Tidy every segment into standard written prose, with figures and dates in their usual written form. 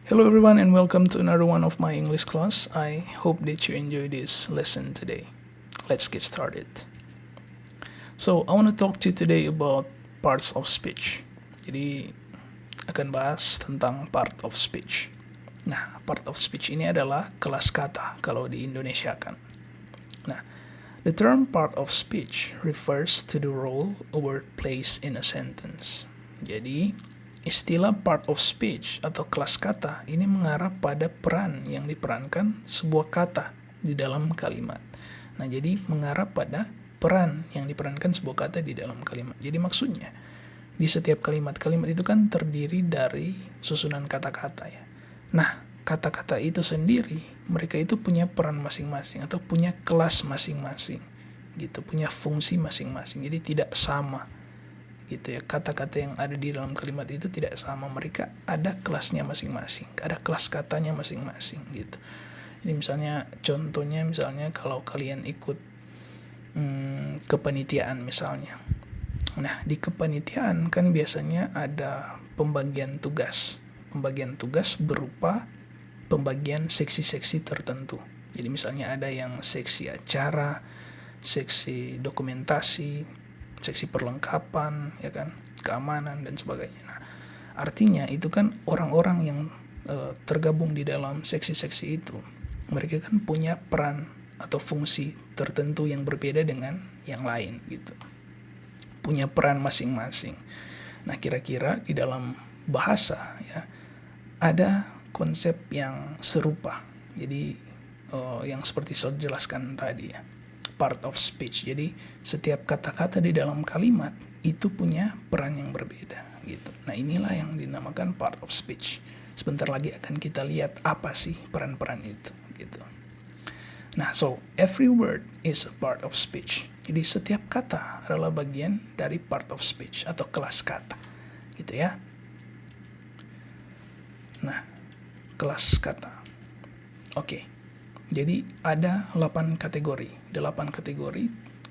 Hello, everyone, and welcome to another one of my English class. I hope that you enjoy this lesson today. Let's get started. So, I want to talk to you today about parts of speech. Jadi, akan bahas tentang part of speech. Nah, part of speech ini adalah kelas kata kalau di Indonesia kan. Nah, the term part of speech refers to the role a word plays in a sentence. Jadi, istilah part of speech atau kelas kata ini mengarah pada peran yang diperankan sebuah kata di dalam kalimat. Nah, jadi mengarah pada peran yang diperankan sebuah kata di dalam kalimat. Jadi maksudnya, di setiap kalimat-kalimat itu kan terdiri dari susunan kata-kata ya. Nah, kata-kata itu sendiri, mereka itu punya peran masing-masing atau punya kelas masing-masing. Gitu, punya fungsi masing-masing. Jadi tidak sama gitu ya, kata-kata yang ada di dalam kalimat itu tidak sama, mereka ada kelasnya masing-masing, ada kelas katanya masing-masing gitu. Jadi misalnya contohnya kalau kalian ikut kepanitiaan misalnya. Nah, di kepanitiaan kan biasanya ada pembagian tugas. Pembagian tugas berupa pembagian seksi-seksi tertentu. Jadi misalnya ada yang seksi acara, seksi dokumentasi, seksi perlengkapan, ya kan, keamanan dan sebagainya. Nah, artinya itu kan orang-orang yang tergabung di dalam seksi-seksi itu, mereka kan punya peran atau fungsi tertentu yang berbeda dengan yang lain gitu. Punya peran masing-masing. Nah, kira-kira di dalam bahasa ya ada konsep yang serupa. Jadi yang seperti saya jelaskan tadi ya. Part of speech. Jadi setiap kata-kata di dalam kalimat itu punya peran yang berbeda gitu. Nah, inilah yang dinamakan part of speech. Sebentar lagi akan kita lihat apa sih peran-peran itu gitu. Nah, so every word is a part of speech. Jadi setiap kata adalah bagian dari part of speech atau kelas kata. Gitu ya. Nah, kelas kata. Oke. Jadi ada 8 kategori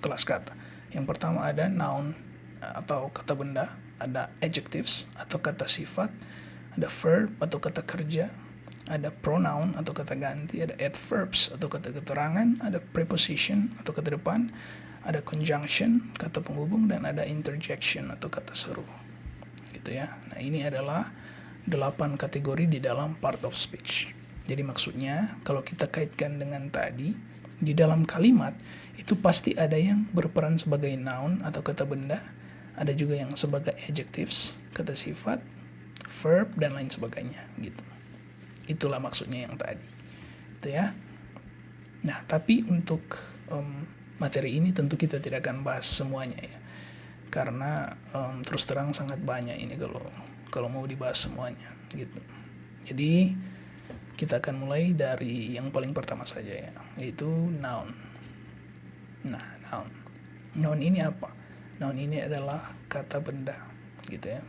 kelas kata. Yang pertama ada noun atau kata benda, ada adjectives atau kata sifat, ada verb atau kata kerja, ada pronoun atau kata ganti, ada adverbs atau kata keterangan, ada preposition atau kata depan, ada conjunction kata penghubung, dan ada interjection atau kata seru. Gitu ya. Nah, ini adalah 8 kategori di dalam part of speech. Jadi maksudnya kalau kita kaitkan dengan tadi, di dalam kalimat itu pasti ada yang berperan sebagai noun atau kata benda, ada juga yang sebagai adjectives, kata sifat, verb, dan lain sebagainya gitu. Itulah maksudnya yang tadi. Itu ya. Nah, tapi untuk materi ini tentu kita tidak akan bahas semuanya ya. Karena terus terang sangat banyak ini kalau mau dibahas semuanya gitu. Jadi kita akan mulai dari yang paling pertama saja ya, yaitu noun. Nah, noun. Noun ini apa? Noun ini adalah kata benda, gitu ya.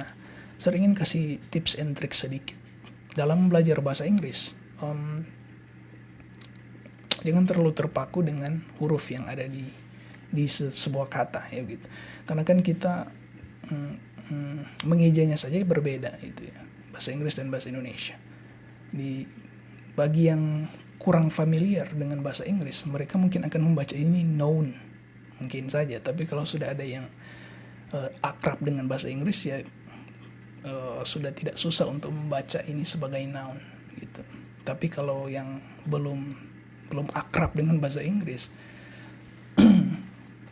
Nah, seringin kasih tips and trick sedikit. Dalam belajar bahasa Inggris, jangan terlalu terpaku dengan huruf yang ada di sebuah kata ya gitu. Karena kan kita mengejanya saja berbeda itu ya, bahasa Inggris dan bahasa Indonesia. Bagi yang kurang familiar dengan bahasa Inggris, mereka mungkin akan membaca ini noun, mungkin saja. Tapi kalau sudah ada yang akrab dengan bahasa Inggris ya sudah tidak susah untuk membaca ini sebagai noun gitu. Tapi kalau yang belum akrab dengan bahasa Inggris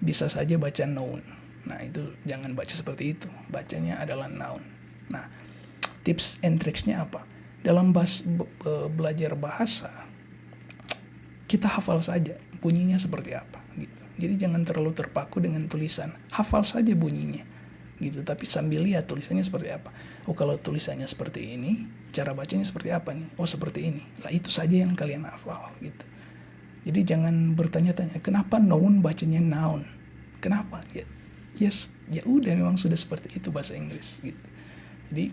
bisa saja baca noun. Nah, itu jangan baca seperti itu, bacanya adalah noun. Nah, tips and tricksnya apa? Dalam belajar bahasa, kita hafal saja bunyinya seperti apa gitu. Jadi jangan terlalu terpaku dengan tulisan, hafal saja bunyinya gitu, tapi sambil lihat tulisannya seperti apa. Oh, kalau tulisannya seperti ini, cara bacanya seperti apa nih? Oh, seperti ini. Lah, itu saja yang kalian hafal gitu. Jadi jangan bertanya-tanya kenapa noun bacanya noun, kenapa ya. Ya udah, memang sudah seperti itu bahasa Inggris gitu. Jadi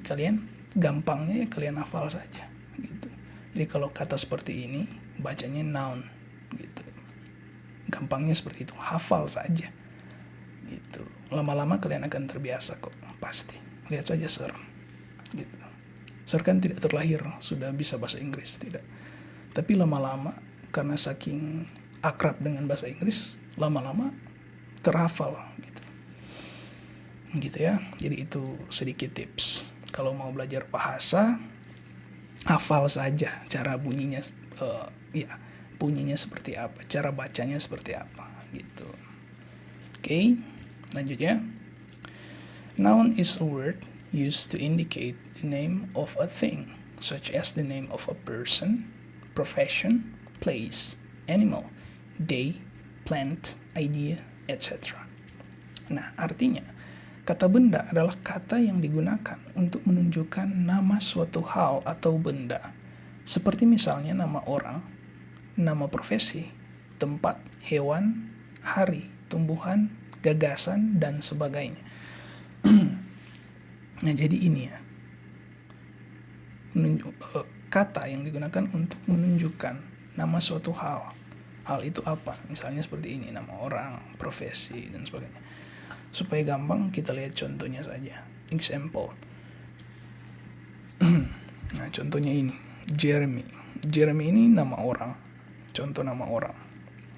gampangnya ya kalian hafal saja gitu. Jadi kalau kata seperti ini bacanya noun gitu. Gampangnya seperti itu, hafal saja gitu. Lama-lama kalian akan terbiasa kok, pasti. Lihat saja gitu. Saya kan tidak terlahir sudah bisa bahasa Inggris, tidak. Tapi lama-lama karena saking akrab dengan bahasa Inggris, lama-lama terhafal gitu. Gitu ya. Jadi itu sedikit tips. Kalau mau belajar bahasa, hafal saja cara bunyinya, bunyinya seperti apa, cara bacanya seperti apa gitu. Oke, lanjut ya. Noun is a word used to indicate the name of a thing, such as the name of a person, profession, place, animal, day, plant, idea, etc. Nah, artinya kata benda adalah kata yang digunakan untuk menunjukkan nama suatu hal atau benda, seperti misalnya nama orang, nama profesi, tempat, hewan, hari, tumbuhan, gagasan, dan sebagainya. Nah, jadi ini ya, kata yang digunakan untuk menunjukkan nama suatu hal. Hal itu apa? Misalnya seperti ini, nama orang, profesi, dan sebagainya. Supaya gampang, kita lihat contohnya saja. Example. Nah, contohnya ini, Jeremy. Jeremy ini nama orang, contoh nama orang.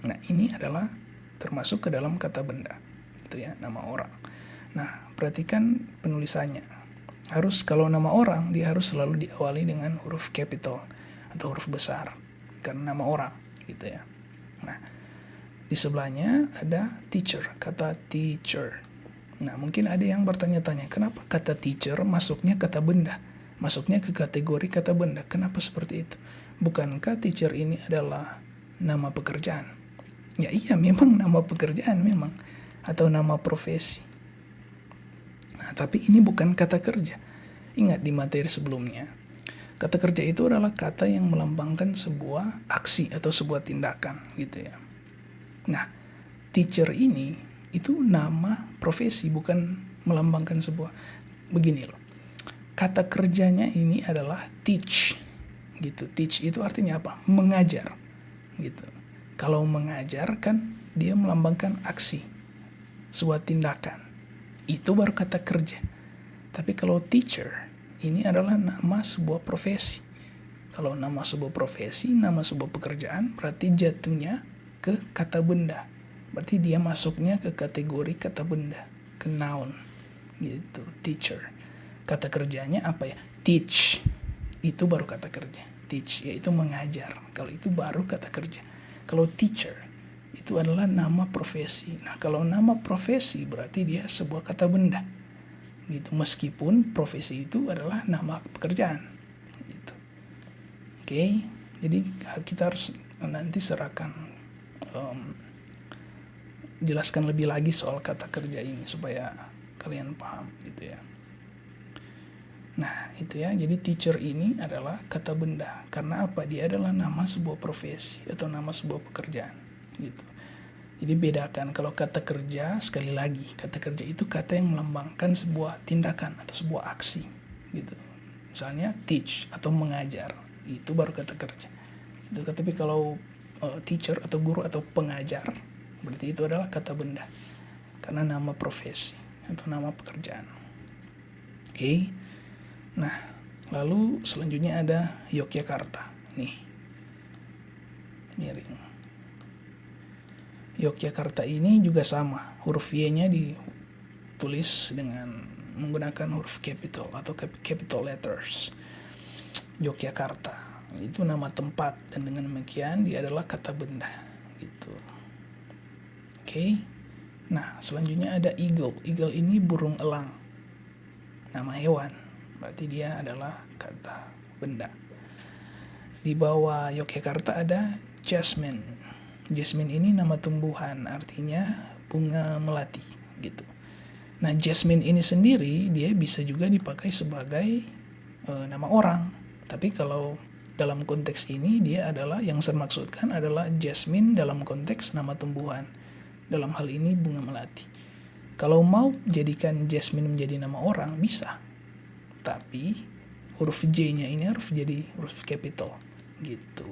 Nah, ini adalah termasuk ke dalam kata benda, itu ya, nama orang. Nah, perhatikan penulisannya. Kalau nama orang, dia harus selalu diawali dengan huruf capital atau huruf besar, karena nama orang, gitu ya. Nah, di sebelahnya ada teacher, kata teacher. Nah, mungkin ada yang bertanya-tanya, kenapa kata teacher masuknya kata benda? Masuknya ke kategori kata benda. Kenapa seperti itu? Bukankah teacher ini adalah nama pekerjaan? Ya iya, memang nama pekerjaan memang, atau nama profesi. Nah, tapi ini bukan kata kerja. Ingat di materi sebelumnya, kata kerja itu adalah kata yang melambangkan sebuah aksi atau sebuah tindakan, gitu ya. Nah, teacher ini itu nama profesi, bukan melambangkan sebuah. Begini loh, kata kerjanya ini adalah teach, gitu. Teach itu artinya apa? Mengajar, gitu. Kalau mengajar kan dia melambangkan aksi, sebuah tindakan. Itu baru kata kerja. Tapi kalau teacher, ini adalah nama sebuah profesi. Kalau nama sebuah profesi, nama sebuah pekerjaan, berarti jatuhnya ke kata benda. Berarti dia masuknya ke kategori kata benda, ke noun, gitu, teacher. Kata kerjanya apa ya? Teach. Itu baru kata kerja. Teach, yaitu mengajar. Kalau itu baru kata kerja. Kalau teacher, itu adalah nama profesi. Nah, kalau nama profesi berarti dia sebuah kata benda, gitu. Meskipun profesi itu adalah nama pekerjaan, gitu. Oke, jadi kita harus nanti jelaskan lebih lagi soal kata kerja ini supaya kalian paham, gitu ya. Nah, itu ya. Jadi teacher ini adalah kata benda. Karena apa? Dia adalah nama sebuah profesi atau nama sebuah pekerjaan, gitu. Jadi bedakan, kalau kata kerja, sekali lagi, kata kerja itu kata yang melambangkan sebuah tindakan atau sebuah aksi, gitu. Misalnya teach atau mengajar, itu baru kata kerja. Itu. Tapi kalau teacher atau guru atau pengajar, berarti itu adalah kata benda, karena nama profesi atau nama pekerjaan. Oke. Nah, lalu selanjutnya ada Yogyakarta. Nih, miring. Yogyakarta ini juga sama, huruf Y-nya ditulis dengan menggunakan huruf capital atau capital letters. Yogyakarta itu nama tempat, dan dengan demikian dia adalah kata benda, gitu. Oke. Nah, selanjutnya ada eagle. Eagle ini burung elang, nama hewan, berarti dia adalah kata benda. Di bawah Yogyakarta ada jasmine. Jasmine ini nama tumbuhan, artinya bunga melati, gitu. Nah, jasmine ini sendiri dia bisa juga dipakai sebagai nama orang. Tapi kalau dalam konteks ini dia adalah, yang saya maksudkan adalah jasmine dalam konteks nama tumbuhan. Dalam hal ini bunga melati. Kalau mau jadikan jasmine menjadi nama orang, bisa. Tapi huruf J-nya ini harus jadi huruf capital, gitu.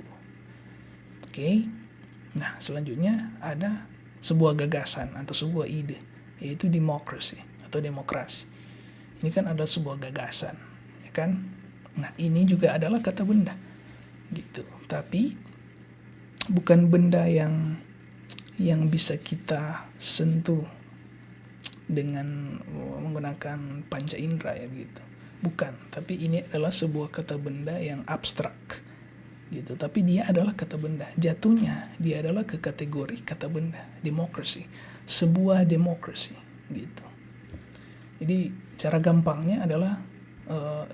Oke. Nah, selanjutnya ada sebuah gagasan atau sebuah ide, yaitu demokrasi atau demokrasi. Ini kan ada sebuah gagasan, ya kan? Nah, ini juga adalah kata benda gitu. Tapi bukan benda yang bisa kita sentuh dengan menggunakan panca indera ya begitu. Bukan, tapi ini adalah sebuah kata benda yang abstrak gitu. Tapi dia adalah kata benda. Jatuhnya dia adalah ke kategori kata benda, demokrasi. Sebuah demokrasi gitu. Jadi cara gampangnya adalah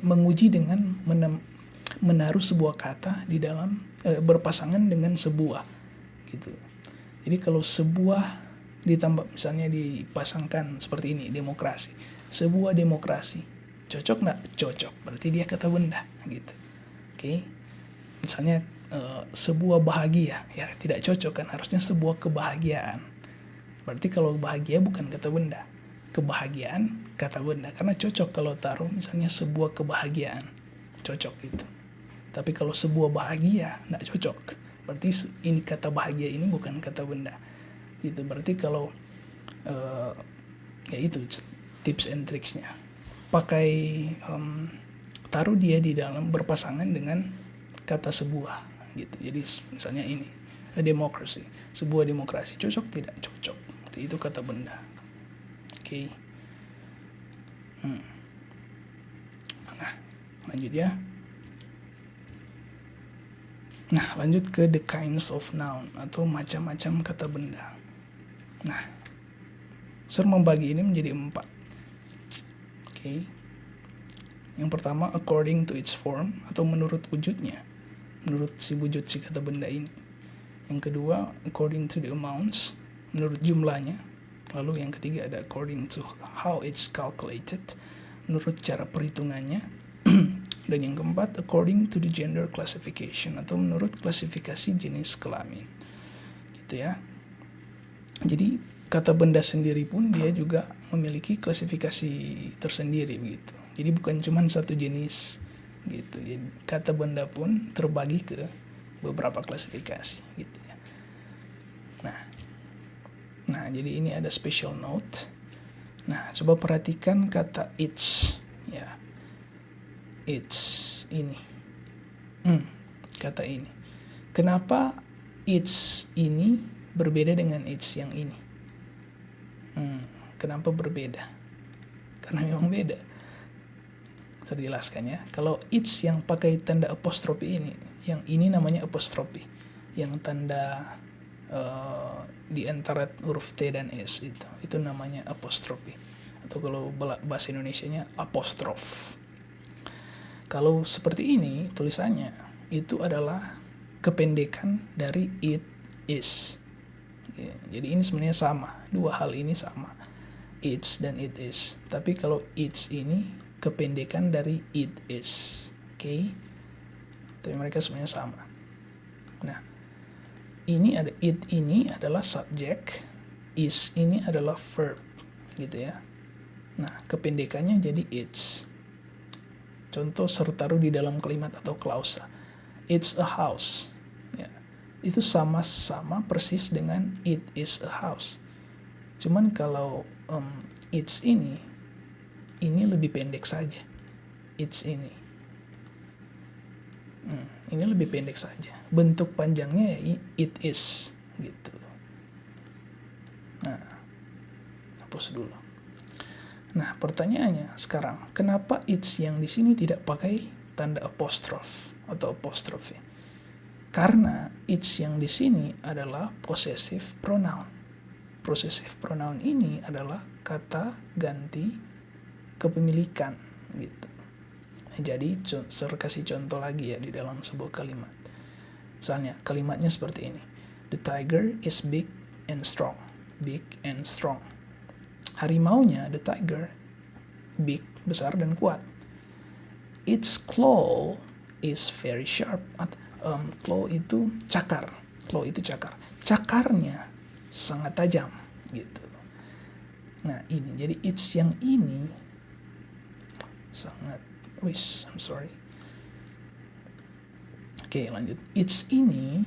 menguji dengan menaruh sebuah kata di dalam berpasangan dengan sebuah gitu. Jadi kalau sebuah ditambah misalnya dipasangkan seperti ini, demokrasi. Sebuah demokrasi. Cocok nggak? Cocok. Berarti dia kata benda gitu. Oke. Misalnya sebuah bahagia, ya tidak cocok kan, harusnya sebuah kebahagiaan. Berarti kalau bahagia bukan kata benda. Kebahagiaan kata benda, karena cocok kalau taruh misalnya sebuah kebahagiaan, cocok gitu. Tapi kalau sebuah bahagia nggak cocok, berarti ini kata bahagia ini bukan kata benda gitu. Berarti kalau ya itu tips and tricksnya, pakai taruh dia di dalam berpasangan dengan kata sebuah gitu. Jadi misalnya ini demokrasi, sebuah demokrasi, cocok tidak? Cocok. Itu kata benda. Oke. Nah, lanjut ya. Nah, lanjut ke the kinds of noun atau macam-macam kata benda. Nah, Sir membagi ini menjadi 4. Oke. Yang pertama, according to its form atau menurut wujudnya, menurut si wujud si kata benda ini. Yang kedua, according to the amounts, menurut jumlahnya. Lalu yang ketiga ada according to how it's calculated, menurut cara perhitungannya. Dan yang keempat, according to the gender classification atau menurut klasifikasi jenis kelamin. Gitu ya. Jadi kata benda sendiri pun dia juga memiliki klasifikasi tersendiri begitu. Jadi bukan cuma satu jenis gitu. Jadi kata benda pun terbagi ke beberapa klasifikasi gitu ya. Nah, jadi ini ada special note. Nah, coba perhatikan kata its ya. Its ini. Kata ini. Kenapa its ini berbeda dengan its yang ini? Kenapa berbeda? Karena memang beda. Saya jelaskan ya. Kalau its yang pakai tanda apostrofi ini, yang ini namanya apostrofi. Yang tanda di antara huruf T dan S itu namanya apostrofi. Atau kalau bahasa Indonesianya apostrof. Kalau seperti ini tulisannya, itu adalah kependekan dari it is. Ya, jadi ini sebenarnya sama, dua hal ini sama, it's dan it is. Tapi kalau it's ini kependekan dari it is, oke? Tapi mereka sebenarnya sama. Nah, ini ada it ini adalah subjek, is ini adalah verb, gitu ya. Nah, kependekannya jadi it's. Contoh taruh di dalam kalimat atau klausa. It's a house. Ya. Itu sama-sama persis dengan it is a house. Cuman kalau it's ini lebih pendek saja. It's ini. Ini lebih pendek saja. Bentuk panjangnya ya it is gitu. Nah, hapus dulu. Nah, pertanyaannya sekarang, kenapa it's yang di sini tidak pakai tanda apostrof atau apostrofi? Karena it's yang di sini adalah possessive pronoun. Possessive pronoun ini adalah kata ganti kepemilikan gitu. Nah, jadi saya kasih contoh lagi ya di dalam sebuah kalimat. Misalnya kalimatnya seperti ini. The tiger is big and strong. Big and strong. Harimaunya, the tiger, big, besar dan kuat. Its claw is very sharp. Claw itu cakar. Claw itu cakar. Cakarnya sangat tajam gitu. Nah, ini. Jadi its yang ini sangat I'm sorry. Oke, lanjut. Its ini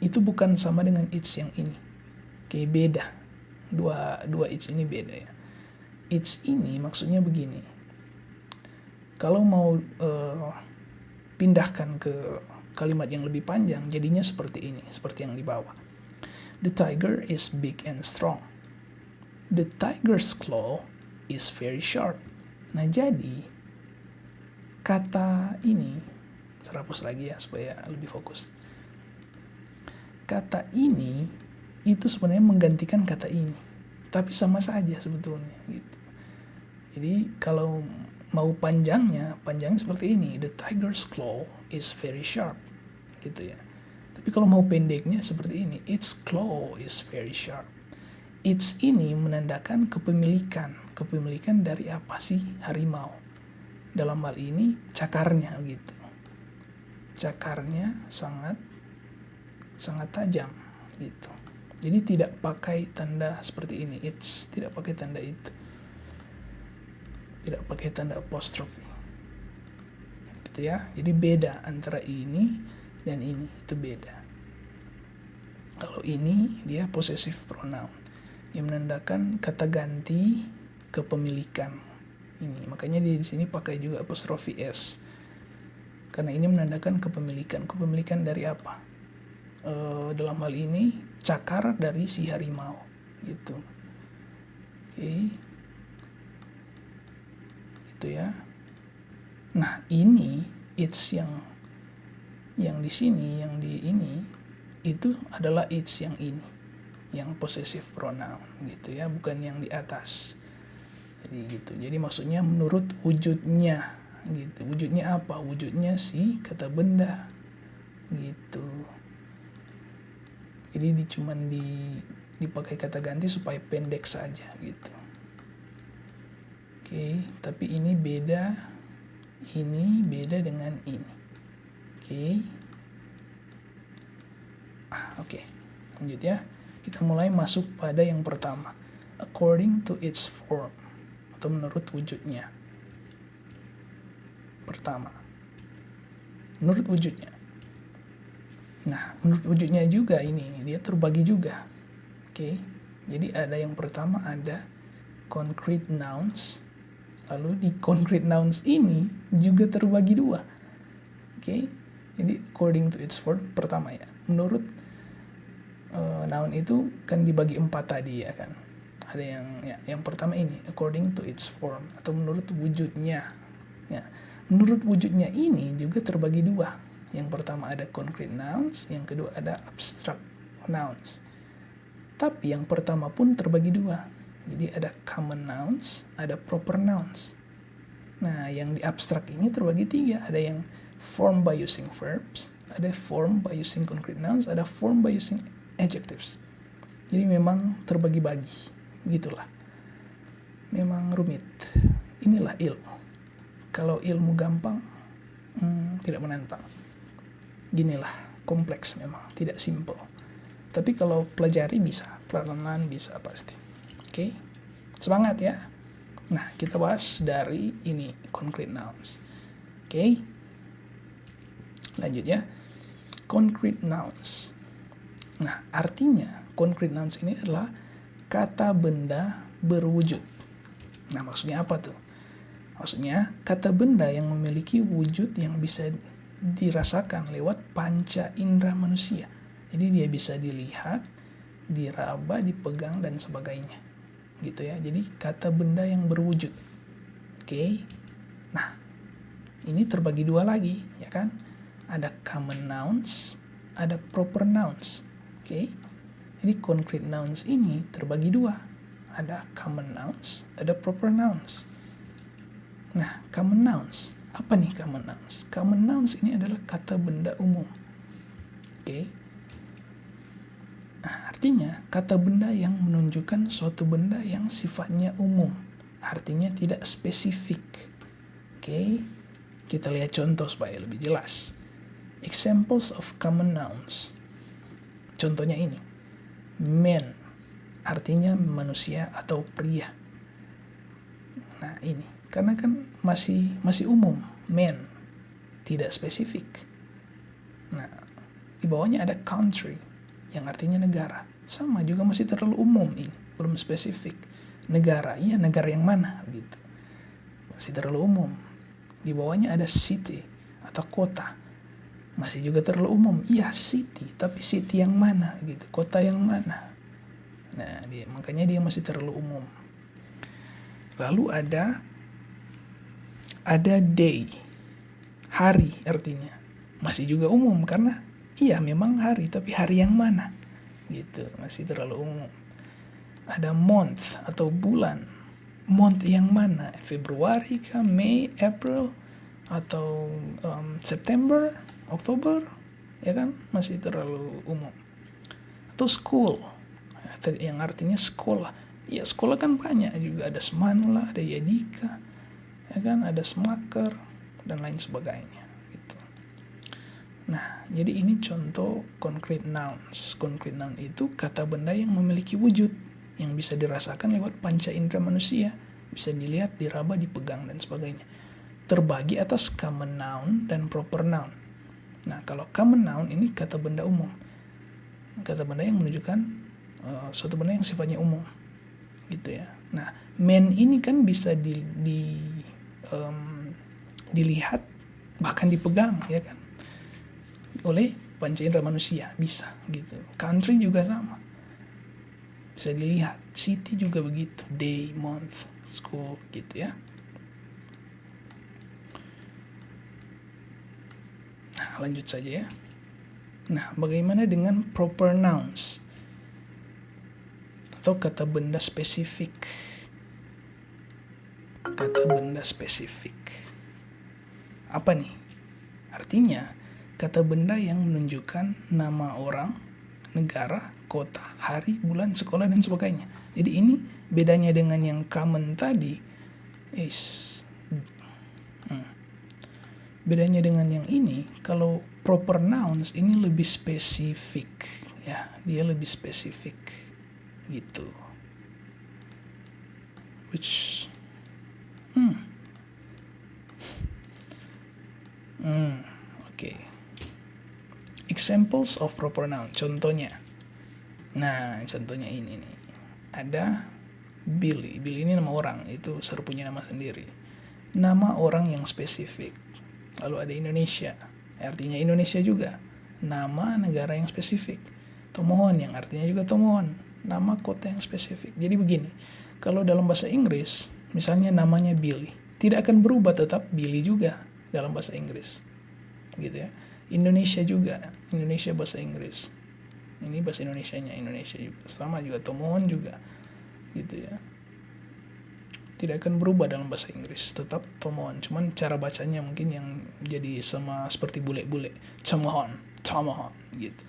itu bukan sama dengan its yang ini. Oke, beda. Dua its ini beda ya. Its ini maksudnya begini. Kalau mau pindahkan ke kalimat yang lebih panjang, jadinya seperti ini, seperti yang di bawah. The tiger is big and strong. The tiger's claw is very sharp. Nah, jadi kata ini, saya hapus lagi ya supaya lebih fokus. Kata ini itu sebenarnya menggantikan kata ini, tapi sama saja sebetulnya gitu. Jadi kalau mau panjangnya seperti ini, the tiger's claw is very sharp, gitu ya. Tapi kalau mau pendeknya seperti ini, its claw is very sharp. Its ini menandakan kepemilikan dari apa sih harimau. Dalam hal ini cakarnya gitu. Cakarnya sangat tajam gitu. Jadi tidak pakai tanda seperti ini, its, tidak pakai tanda itu. Tidak pakai tanda apostrofi. Gitu ya. Jadi beda antara ini dan ini, itu beda. Kalau ini dia possessive pronoun. Dia menandakan kata ganti kepemilikan. Ini, makanya di sini pakai juga apostrofi s. Karena ini menandakan kepemilikan. Kepemilikan dari apa? Dalam hal ini cakar dari si harimau gitu. Oke. Itu ya. Nah, ini it's yang di sini, yang di ini itu adalah it's yang ini, yang possessive pronoun gitu ya, bukan yang di atas. Jadi gitu. Jadi maksudnya menurut wujudnya gitu. Wujudnya apa? Wujudnya si kata benda gitu. Jadi cuman dipakai kata ganti supaya pendek saja gitu. Oke, tapi ini beda dengan ini. Oke. Lanjut ya. Kita mulai masuk pada yang pertama. According to its form, atau menurut wujudnya. Pertama, menurut wujudnya. Nah, menurut wujudnya juga ini, dia terbagi juga. Oke. Jadi ada yang pertama, ada concrete nouns. Lalu di concrete nouns ini juga terbagi dua. Oke. Jadi according to its form, pertama ya. Menurut noun itu kan dibagi 4 tadi ya kan. Ada yang pertama ini according to its form, atau menurut wujudnya. Ya. Menurut wujudnya ini juga terbagi dua. Yang pertama ada concrete nouns, yang kedua ada abstract nouns. Tapi yang pertama pun terbagi dua. Jadi ada common nouns, ada proper nouns. Nah, yang di abstrak ini terbagi 3. Ada yang form by using verbs, ada form by using concrete nouns, ada form by using adjectives. Jadi memang terbagi-bagi. Begitulah. Memang rumit. Inilah ilmu. Kalau ilmu gampang, tidak menantang. Ginilah, kompleks memang, tidak simple. Tapi kalau pelajari bisa, pelan-pelan bisa pasti. Oke, semangat ya. Nah, kita bahas dari ini, concrete nouns. Oke, lanjut ya. Concrete nouns. Nah, artinya concrete nouns ini adalah kata benda berwujud. Nah, maksudnya apa tuh? Maksudnya kata benda yang memiliki wujud yang bisa dirasakan lewat panca indera manusia. Jadi dia bisa dilihat, diraba, dipegang, dan sebagainya. Gitu ya. Jadi kata benda yang berwujud. Oke. Nah, ini terbagi dua lagi, ya kan? Ada common nouns, ada proper nouns. Oke. Jadi concrete nouns ini terbagi dua. Ada common nouns, ada proper nouns. Nah, common nouns. Apa nih common nouns? Common nouns ini adalah kata benda umum. Oke. Nah, artinya kata benda yang menunjukkan suatu benda yang sifatnya umum. Artinya tidak spesifik. Oke. Kita lihat contoh supaya lebih jelas. Examples of common nouns. Contohnya ini. Man. Artinya manusia atau pria. Nah, ini. Karena kan masih umum, man, tidak spesifik. Nah, di bawahnya ada country, yang artinya negara. Sama juga masih terlalu umum ini, belum spesifik. Negara, iya negara yang mana? Gitu. Masih terlalu umum. Di bawahnya ada city atau kota. Masih juga terlalu umum. Iya, city, tapi city yang mana gitu, kota yang mana. Nah, makanya dia masih terlalu umum. Lalu ada day, hari artinya. Masih juga umum karena iya memang hari, tapi hari yang mana gitu, masih terlalu umum. Ada month atau bulan. Month yang mana? Februari kah, Mei, April, atau September, Oktober, ya kan? Masih terlalu umum. Atau school, yang artinya sekolah. Ya sekolah kan banyak juga, ada Semanla, ada Yadika, ya kan? Ada Semaker dan lain sebagainya. Gitu. Nah, jadi ini contoh concrete nouns. Concrete noun itu kata benda yang memiliki wujud, yang bisa dirasakan lewat panca indera manusia, bisa dilihat, diraba, dipegang, dan sebagainya. Terbagi atas common noun dan proper noun. Nah, kalau common noun ini kata benda umum. Kata benda yang menunjukkan suatu benda yang sifatnya umum. Gitu ya. Nah, man ini kan bisa dilihat, bahkan dipegang, ya kan? Oleh panca indera manusia, bisa gitu. Country juga sama. Bisa dilihat, city juga begitu, day, month, school, gitu ya. Nah, lanjut saja ya. Nah, bagaimana dengan proper nouns? Atau kata benda spesifik. Kata benda spesifik. Apa nih? Artinya, kata benda yang menunjukkan nama orang, negara, kota, hari, bulan, sekolah, dan sebagainya. Jadi ini bedanya dengan yang common tadi. Bedanya dengan yang ini, kalau proper nouns ini lebih spesifik. Ya, dia lebih spesifik. Gitu. Oke. Examples of proper noun. Contohnya. Nah, contohnya ini nih. Ada Billy. Billy ini nama orang, itu punya nama sendiri. Nama orang yang spesifik. Lalu ada Indonesia, artinya Indonesia juga. Nama negara yang spesifik. Tomohon yang artinya juga Tomohon. Nama kota yang spesifik. Jadi begini, kalau dalam bahasa Inggris, misalnya namanya Billy, tidak akan berubah, tetap Billy juga dalam bahasa Inggris. Gitu ya. Indonesia juga, Indonesia bahasa Inggris. Ini bahasa Indonesianya, Indonesia juga. Sama juga Tomohon juga. Gitu ya. Tidak akan berubah dalam bahasa Inggris, tetap Tomohon. Cuman cara bacanya mungkin yang jadi sama seperti bule-bule. Tomohon gitu.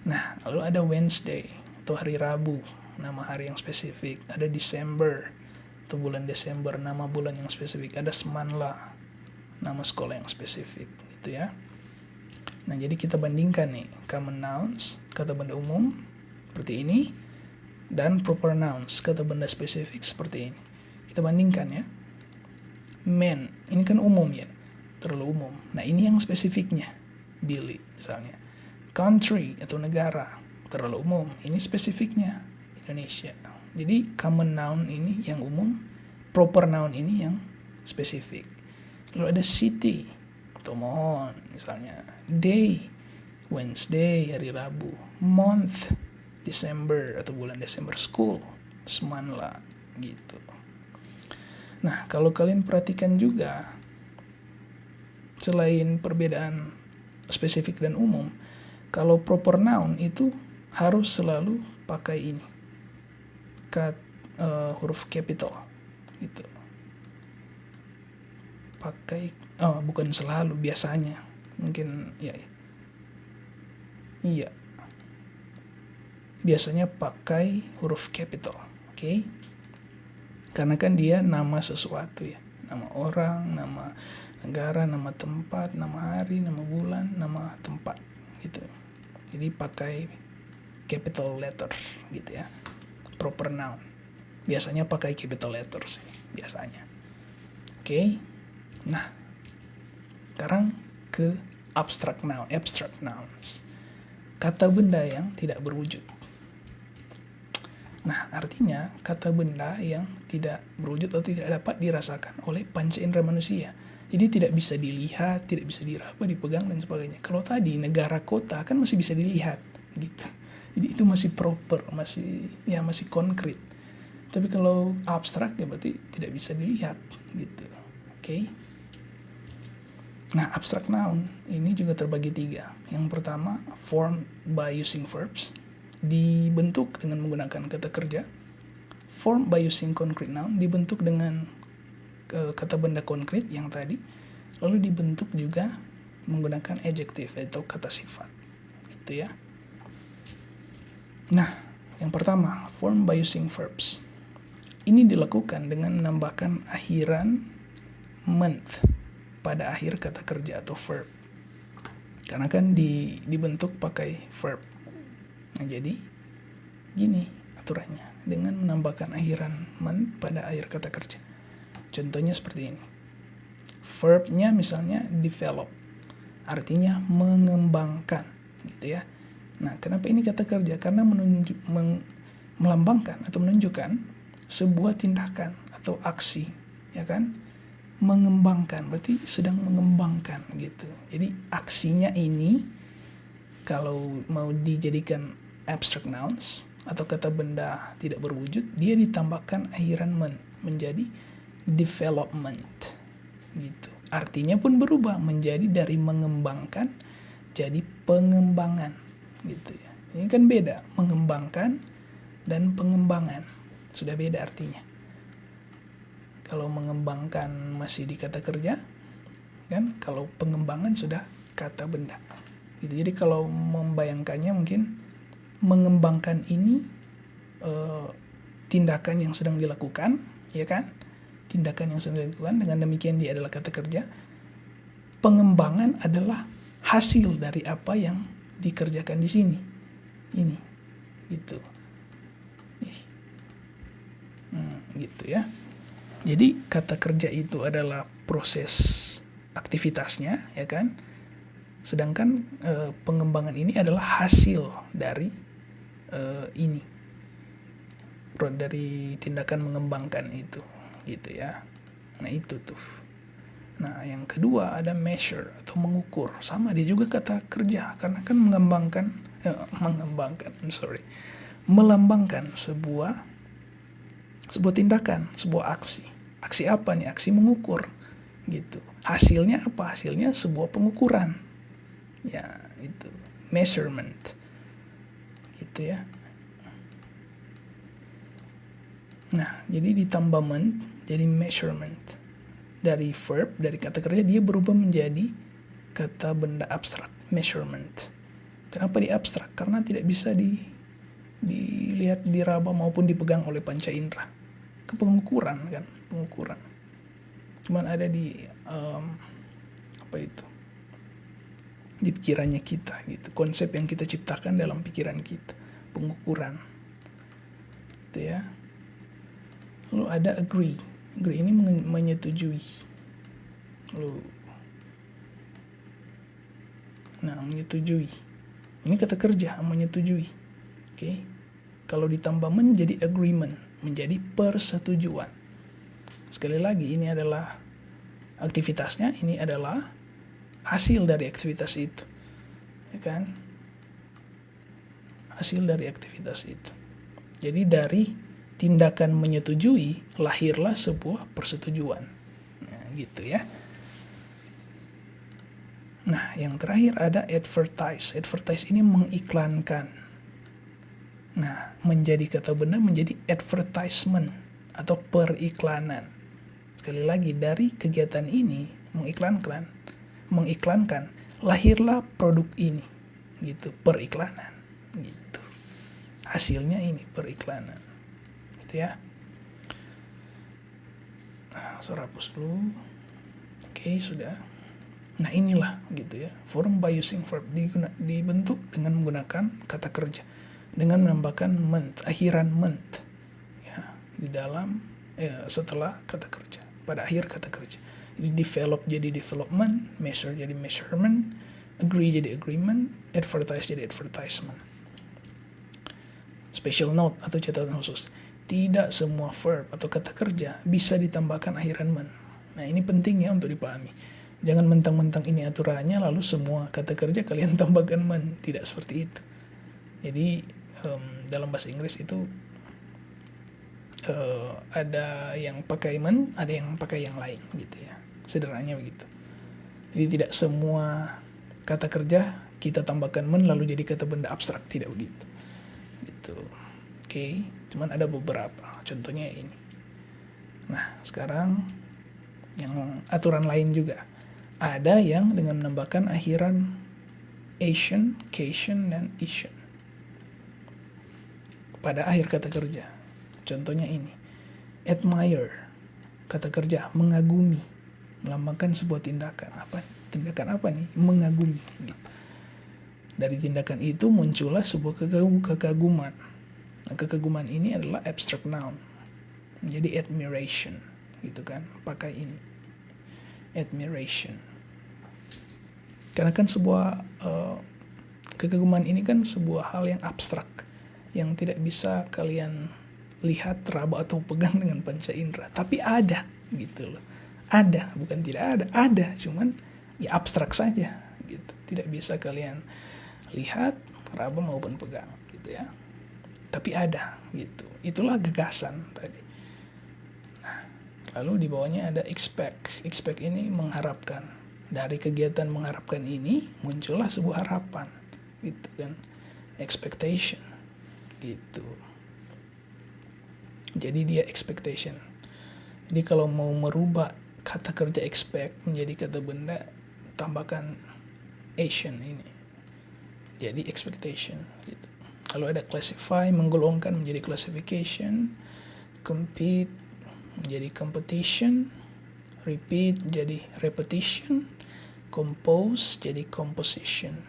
Nah, lalu ada Wednesday atau hari Rabu, nama hari yang spesifik. Ada December atau bulan Desember, nama bulan yang spesifik. Ada Semanla, nama sekolah yang spesifik, gitu ya. Nah, jadi kita bandingkan nih common nouns, kata benda umum seperti ini, dan proper nouns, kata benda spesifik seperti ini. Kita bandingkan ya. Man, ini kan umum ya, terlalu umum. Nah, ini yang spesifiknya, Billy misalnya. Country atau negara, terlalu umum. Ini spesifiknya, Indonesia. Jadi common noun ini yang umum, proper noun ini yang spesifik. Lalu ada city, Tomohon misalnya. Day, Wednesday, hari Rabu. Month, Desember atau bulan Desember. School, Semanla, gitu. Nah, kalau kalian perhatikan juga, selain perbedaan spesifik dan umum, kalau proper noun itu harus selalu pakai ini, huruf capital, gitu. Pakai, bukan selalu, biasanya, mungkin ya. Iya. Biasanya pakai huruf capital, oke? Karena kan dia nama sesuatu ya, nama orang, nama negara, nama tempat, nama hari, nama bulan, nama tempat, gitu. Jadi pakai capital letter, gitu ya. Proper noun. Biasanya pakai capital letter sih, biasanya. Oke. Nah, sekarang ke abstract nouns. Kata benda yang tidak berwujud. Nah, artinya kata benda yang tidak berwujud atau tidak dapat dirasakan oleh panca indera manusia. Jadi tidak bisa dilihat, tidak bisa diraba, dipegang dan sebagainya. Kalau tadi negara kota kan masih bisa dilihat, gitu. Jadi itu masih proper, masih konkret. Tapi kalau abstrak ya berarti tidak bisa dilihat, gitu. Oke. Nah, abstract noun ini juga terbagi 3. Yang pertama, formed by using verbs, dibentuk dengan menggunakan kata kerja. Formed by using concrete noun, dibentuk dengan kata benda konkret yang tadi. Lalu dibentuk juga menggunakan adjective atau kata sifat. Gitu ya. Nah, yang pertama, formed by using verbs. Ini dilakukan dengan menambahkan akhiran ment pada akhir kata kerja atau verb. Karena kan dibentuk pakai verb. Nah, jadi gini aturannya, dengan menambahkan akhiran ment pada akhir kata kerja. Contohnya seperti ini. Verbnya misalnya develop, artinya mengembangkan, gitu ya. Nah, kenapa ini kata kerja? Karena melambangkan atau menunjukkan sebuah tindakan atau aksi, ya kan? Mengembangkan, berarti sedang mengembangkan gitu. Jadi aksinya ini kalau mau dijadikan abstract nouns atau kata benda tidak berwujud, dia ditambahkan akhiran ment menjadi development gitu. Artinya pun berubah menjadi dari mengembangkan jadi pengembangan gitu ya. Ini kan beda, mengembangkan dan pengembangan. Sudah beda artinya. Kalau mengembangkan masih di kata kerja, kan? Kalau pengembangan sudah kata benda. Gitu. Jadi kalau membayangkannya mungkin mengembangkan ini tindakan yang sedang dilakukan, ya kan? Tindakan yang sedang dilakukan, dengan demikian dia adalah kata kerja. Pengembangan adalah hasil dari apa yang dikerjakan di sini. Ini, gitu. Gitu ya. Jadi kata kerja itu adalah proses aktivitasnya, ya kan? Sedangkan pengembangan ini adalah hasil dari ini, dari tindakan mengembangkan itu, gitu ya. Nah itu tuh. Nah yang kedua ada measure atau mengukur, sama dia juga kata kerja karena kan melambangkan sebuah tindakan, sebuah aksi. Aksi apa nih? Aksi mengukur, gitu. Hasilnya apa? Hasilnya sebuah pengukuran. Ya, itu measurement. Gitu ya. Nah, jadi ditambah ment jadi measurement. Dari verb, dari kata kerja dia berubah menjadi kata benda abstrak, measurement. Kenapa di abstrak? Karena tidak bisa dilihat, diraba maupun dipegang oleh panca indera. Pengukuran kan, pengukuran. Cuman ada di di pikirannya kita gitu. Konsep yang kita ciptakan dalam pikiran kita, pengukuran. Gitu ya. Lalu ada agree. Agree ini menyetujui. Menyetujui. Ini kata kerja, menyetujui. Oke. Kalau ditambah menjadi agreement, menjadi persetujuan. Sekali lagi, ini adalah aktivitasnya, ini adalah hasil dari aktivitas itu. Ya kan? Hasil dari aktivitas itu. Jadi dari tindakan menyetujui, lahirlah sebuah persetujuan. Nah, gitu ya. Nah, yang terakhir ada advertise. Advertise ini mengiklankan. Nah, menjadi kata benda menjadi advertisement atau periklanan. Sekali lagi, dari kegiatan ini mengiklankan, lahirlah produk ini, gitu, periklanan, gitu. Hasilnya ini periklanan, gitu ya. Nah, saya hapus dulu. Oke, sudah. Nah, inilah gitu ya, form by using verb dibentuk dengan menggunakan kata kerja. Dengan menambahkan ment, akhiran ment ya, di dalam setelah kata kerja, pada akhir kata kerja. Jadi develop jadi development, measure jadi measurement, agree jadi agreement, advertise jadi advertisement. Special note atau catatan khusus. Tidak semua verb atau kata kerja bisa ditambahkan akhiran men. Nah, ini penting ya untuk dipahami. Jangan mentang-mentang ini aturannya lalu semua kata kerja kalian tambahkan men. Tidak seperti itu. Jadi dalam bahasa Inggris itu ada yang pakai men, ada yang pakai yang lain gitu ya. Sederhananya begitu. Jadi tidak semua kata kerja kita tambahkan men lalu jadi kata benda abstrak, tidak begitu. Gitu. Oke, cuman ada beberapa. Contohnya ini. Nah, sekarang yang aturan lain juga. Ada yang dengan menambahkan akhiran Asian, Cation, dan Asian pada akhir kata kerja. Contohnya ini. Admire, kata kerja mengagumi, melambangkan sebuah tindakan. Tindakan apa nih? Mengagumi. Gitu. Dari tindakan itu muncullah sebuah kekaguman. Nah, kekaguman ini adalah abstract noun. Jadi admiration, gitu kan? Pakai ini. Admiration. Karena kan sebuah kekaguman ini kan sebuah hal yang abstrak, yang tidak bisa kalian lihat, raba atau pegang dengan panca indera. Tapi ada, gitu loh. Ada, bukan tidak ada, cuman ya abstrak saja, gitu. Tidak bisa kalian lihat, raba maupun pegang, gitu ya. Tapi ada, gitu. Itulah gagasan tadi. Nah, lalu di bawahnya ada expect. Expect ini mengharapkan. Dari kegiatan mengharapkan ini muncullah sebuah harapan, gitu kan. Expectation, gitu. Jadi dia expectation. Jadi kalau mau merubah kata kerja expect menjadi kata benda, tambahkan Asian ini. Jadi expectation, gitu. Kalau ada classify, menggolongkan menjadi classification, compete menjadi competition, repeat jadi repetition, compose jadi composition,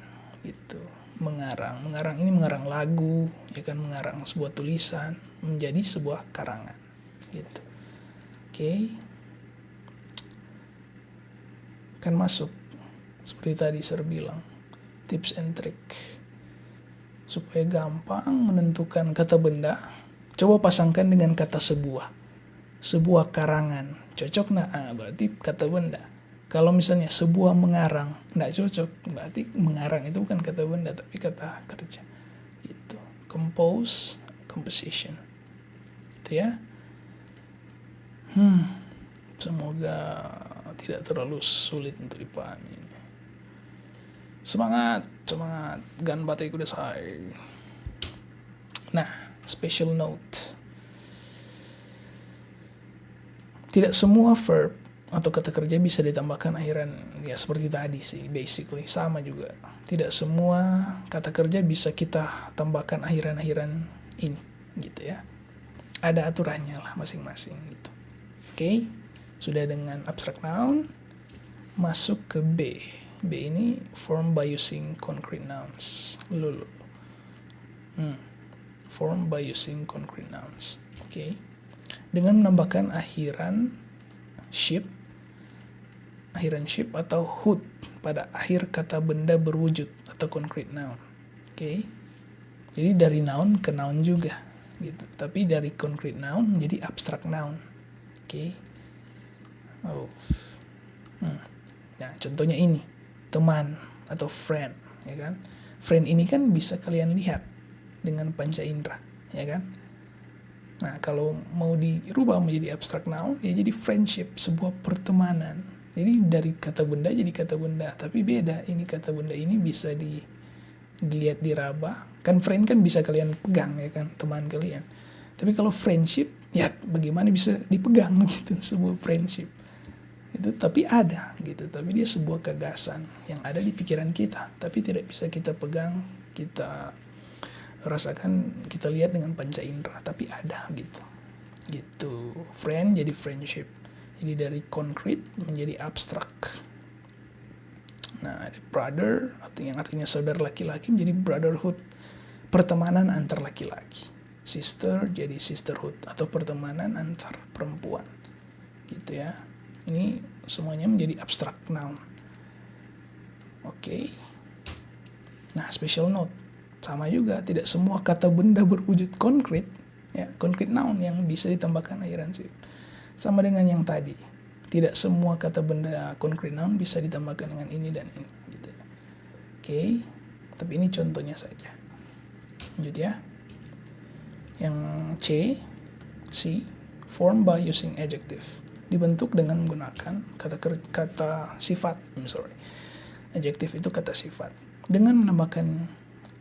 gitu. Mengarang ini mengarang lagu, ya kan, mengarang sebuah tulisan menjadi sebuah karangan, gitu. Oke. Kan masuk seperti tadi saya bilang, tips and trick supaya gampang menentukan kata benda. Coba pasangkan dengan kata sebuah karangan, cocok nah, berarti kata benda. Kalau misalnya sebuah mengarang, nggak cocok, berarti mengarang itu bukan kata benda tapi kata kerja, gitu. Compose, composition, itu ya. Semoga tidak terlalu sulit untuk dipahami. Semangat, ganbatte kudasai. Nah, special note. Tidak semua verb atau kata kerja bisa ditambahkan akhiran, ya seperti tadi sih, basically sama juga. Tidak semua kata kerja bisa kita tambahkan akhiran-akhiran ini, gitu ya. Ada aturannya lah masing-masing, gitu. Oke, sudah dengan abstract noun, masuk ke B. B ini form by using concrete nouns. Form by using concrete nouns. Oke. Dengan menambahkan akhiran ship atau hood pada akhir kata benda berwujud atau concrete noun. Oke. Jadi dari noun ke noun juga, gitu. Tapi dari concrete noun menjadi abstract noun. Oke. Nah, contohnya ini, teman atau friend, ya kan? Friend ini kan bisa kalian lihat dengan panca indera, ya kan? Nah, kalau mau dirubah menjadi abstract noun, ya jadi friendship, sebuah pertemanan. Jadi dari kata benda jadi kata benda, tapi beda. Ini kata benda ini bisa dilihat, diraba. Kan friend kan bisa kalian pegang, ya kan, teman kalian. Tapi kalau friendship, ya bagaimana bisa dipegang gitu, sebuah friendship. Itu tapi ada gitu, tapi dia sebuah gagasan yang ada di pikiran kita, tapi tidak bisa kita pegang, kita rasakan, kita lihat dengan panca indera, tapi ada gitu. Friend jadi friendship, jadi dari concrete menjadi abstrak. Nah, ada brother atau yang artinya saudara laki-laki menjadi brotherhood, pertemanan antar laki-laki. Sister jadi sisterhood atau pertemanan antar perempuan, gitu ya. Ini semuanya menjadi abstract noun. Oke. Nah, special note. Sama juga, tidak semua kata benda berwujud konkret, ya, concrete noun yang bisa ditambahkan akhiran sif. Sama dengan yang tadi, tidak semua kata benda concrete noun bisa ditambahkan dengan ini dan ini, gitu. Oke, tapi ini contohnya saja. Lanjut ya. Yang C, form by using adjective, dibentuk dengan menggunakan kata sifat. Adjective itu kata sifat dengan menambahkan